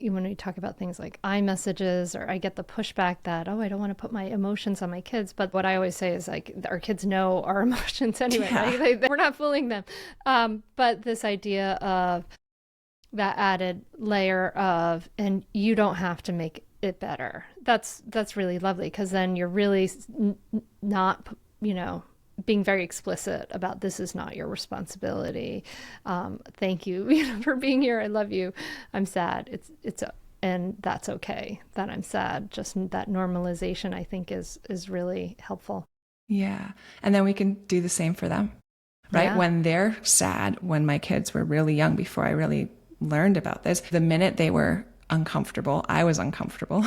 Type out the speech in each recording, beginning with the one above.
when we talk about things like iMessages, or I get the pushback that, oh, I don't want to put my emotions on my kids. But what I always say is like, our kids know our emotions anyway, Yeah. right? We're not fooling them. But this idea of that added layer of, and you don't have to make it better. That's really lovely, because then you're really not, you know, being very explicit about, this is not your responsibility. Thank you, you know, for being here. I love you. I'm sad. And that's okay that I'm sad. Just that normalization, I think, is really helpful. Yeah. And then we can do the same for them, right? Yeah. When they're sad, when my kids were really young, before I really learned about this, the minute they were uncomfortable, I was uncomfortable.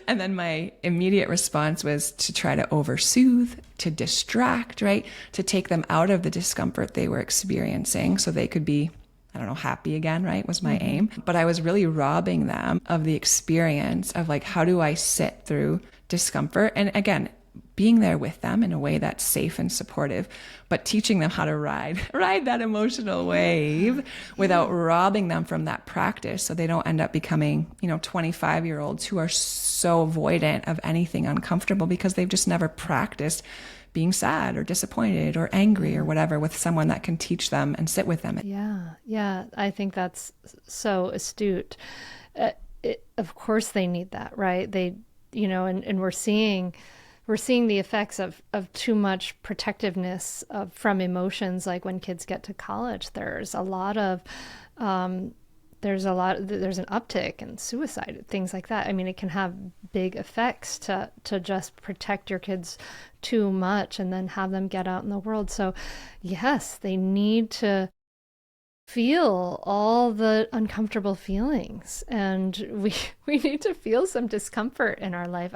And then my immediate response was to try to oversoothe, to distract, right? To take them out of the discomfort they were experiencing so they could be, I don't know, happy again, right? Was my Mm-hmm. aim. But I was really robbing them of the experience of like, how do I sit through discomfort? And again, being there with them in a way that's safe and supportive, but teaching them how to ride that emotional wave without robbing them from that practice, so they don't end up becoming, 25-year-olds who are so avoidant of anything uncomfortable because they've just never practiced being sad or disappointed or angry or whatever with someone that can teach them and sit with them. Yeah, yeah, I think that's so astute. Of course, they need that, right? And we're seeing the effects of too much protectiveness from emotions. Like when kids get to college, um, there's an uptick in suicide, things like that. I mean, it can have big effects to just protect your kids too much and then have them get out in the world. So yes, they need to feel all the uncomfortable feelings, and we we need to feel some discomfort in our life.